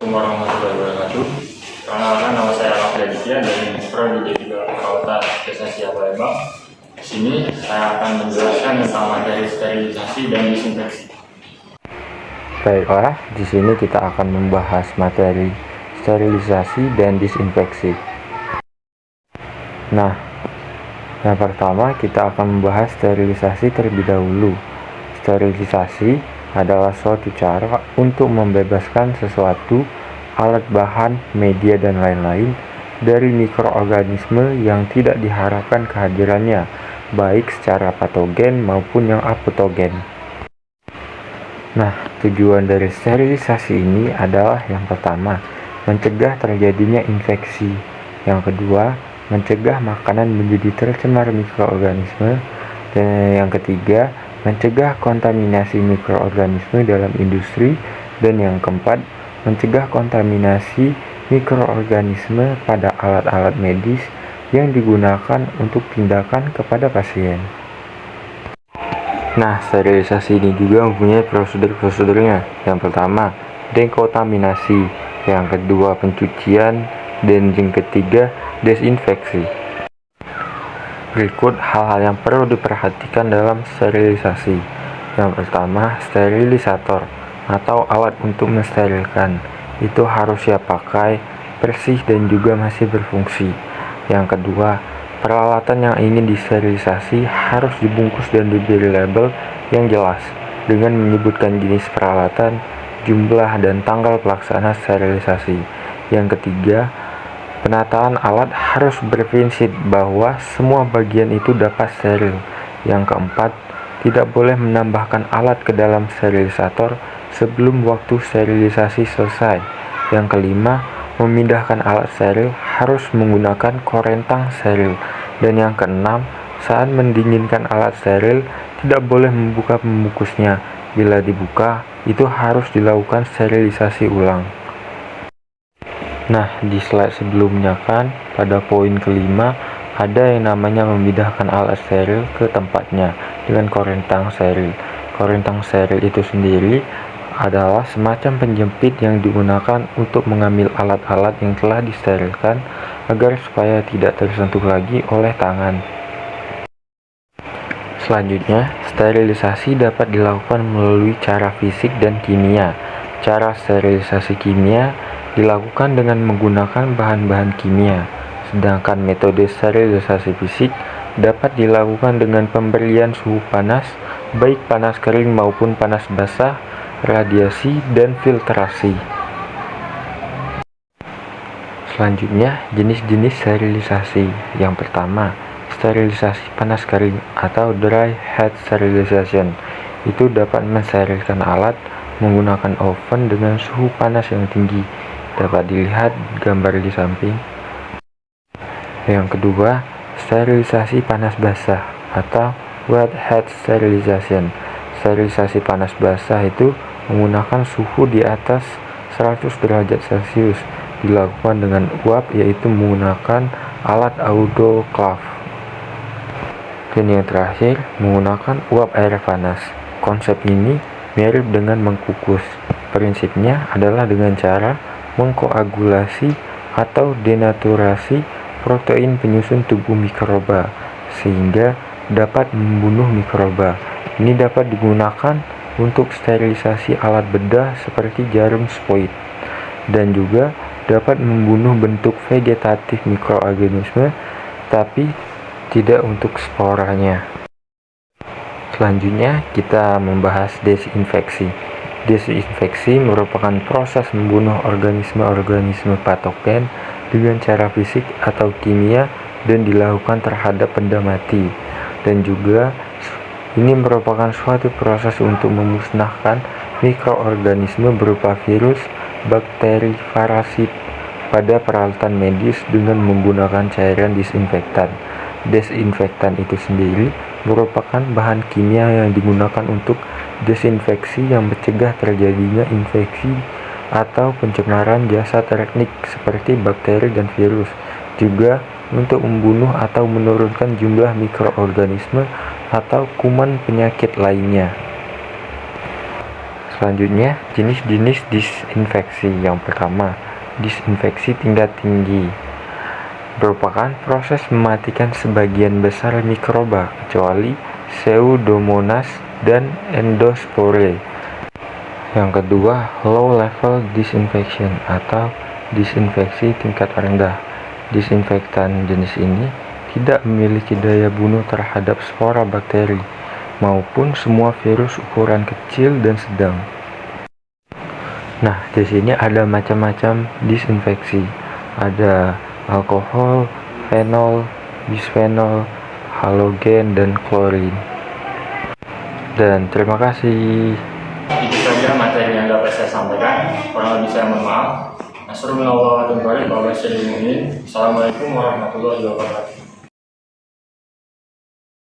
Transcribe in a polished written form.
Warahmatullahi wabarakatuh. Perkenalkan, nama saya Raffi Aditya dari Prodi D3 Kelautan Spesiasi Palembang. Di sini saya akan menjelaskan tentang materi sterilisasi dan disinfeksi. Baiklah, di sini kita akan membahas materi sterilisasi dan disinfeksi. Nah, yang pertama kita akan membahas sterilisasi terlebih dahulu. Sterilisasi adalah suatu cara untuk membebaskan sesuatu, alat bahan, media, dan lain-lain dari mikroorganisme yang tidak diharapkan kehadirannya, baik secara patogen maupun yang apatogen. Nah, tujuan dari sterilisasi ini adalah yang pertama, mencegah terjadinya infeksi. Yang kedua, mencegah makanan menjadi tercemar mikroorganisme. Dan yang ketiga, mencegah kontaminasi mikroorganisme dalam industri. Dan yang keempat, mencegah kontaminasi mikroorganisme pada alat-alat medis yang digunakan untuk tindakan kepada pasien. Nah, sterilisasi ini juga mempunyai prosedur-prosedurnya. Yang pertama, dekontaminasi. Yang kedua, pencucian. Dan yang ketiga, desinfeksi. Berikut hal-hal yang perlu diperhatikan dalam sterilisasi. Yang pertama, sterilisator atau alat untuk mensterilkan. Itu harus siap pakai, bersih, dan juga masih berfungsi. Yang kedua, peralatan yang ingin disterilisasi harus dibungkus dan diberi label yang jelas dengan menyebutkan jenis peralatan, jumlah, dan tanggal pelaksana sterilisasi. Yang ketiga, penataan alat harus berprinsip bahwa semua bagian itu dapat steril. Yang keempat, tidak boleh menambahkan alat ke dalam sterilisator sebelum waktu sterilisasi selesai. Yang kelima, memindahkan alat steril harus menggunakan korentang steril. Dan yang keenam, saat mendinginkan alat steril tidak boleh membuka pembungkusnya. Bila dibuka, itu harus dilakukan sterilisasi ulang. Nah, di slide sebelumnya kan pada poin kelima ada yang namanya memindahkan alat steril ke tempatnya dengan korentang steril. Korentang steril itu sendiri adalah semacam penjepit yang digunakan untuk mengambil alat-alat yang telah disterilkan agar supaya tidak tersentuh lagi oleh tangan. Selanjutnya, sterilisasi dapat dilakukan melalui cara fisik dan kimia. Cara sterilisasi kimia dilakukan dengan menggunakan bahan-bahan kimia, sedangkan metode sterilisasi fisik dapat dilakukan dengan pemberian suhu panas, baik panas kering maupun panas basah, radiasi, dan filtrasi. Selanjutnya, jenis-jenis sterilisasi. Yang pertama, sterilisasi panas kering atau dry heat sterilization. Itu dapat mensterilkan alat menggunakan oven dengan suhu panas yang tinggi. Dapat dilihat gambar di samping. Yang kedua, sterilisasi panas basah atau wet heat sterilization. Sterilisasi panas basah itu menggunakan suhu di atas 100 derajat Celcius. Dilakukan dengan uap, yaitu menggunakan alat autoclave. Dan yang terakhir, menggunakan uap air panas. Konsep ini mirip dengan mengkukus. Prinsipnya adalah dengan cara mengkoagulasi atau denaturasi protein penyusun tubuh mikroba sehingga dapat membunuh mikroba. Ini dapat digunakan untuk sterilisasi alat bedah seperti jarum spoit dan juga dapat membunuh bentuk vegetatif mikroorganisme tapi tidak untuk sporanya. Selanjutnya kita membahas desinfeksi. Desinfeksi merupakan proses membunuh organisme-organisme patogen dengan cara fisik atau kimia dan dilakukan terhadap benda mati. Dan juga ini merupakan suatu proses untuk memusnahkan mikroorganisme berupa virus, bakteri, parasit pada peralatan medis dengan menggunakan cairan disinfektan. Desinfektan itu sendiri merupakan bahan kimia yang digunakan untuk desinfeksi yang mencegah terjadinya infeksi atau pencemaran jasa teknik seperti bakteri dan virus, juga untuk membunuh atau menurunkan jumlah mikroorganisme atau kuman penyakit lainnya. Selanjutnya, jenis-jenis disinfeksi. Yang pertama, disinfeksi tingkat tinggi merupakan proses mematikan sebagian besar mikroba kecuali Pseudomonas dan Endospore. Yang kedua, low level disinfection atau disinfeksi tingkat rendah. Disinfektan jenis ini tidak memiliki daya bunuh terhadap spora bakteri maupun semua virus ukuran kecil dan sedang. Nah, di sini ada macam-macam disinfeksi. Ada alkohol, fenol, bisphenol, halogen, dan klorin. Dan terima kasih. Itu saja materi yang dapat saya sampaikan. Kurang lebih saya mohon maaf. Assalamualaikum warahmatullahi wabarakatuh. Assalamualaikum warahmatullahi wabarakatuh.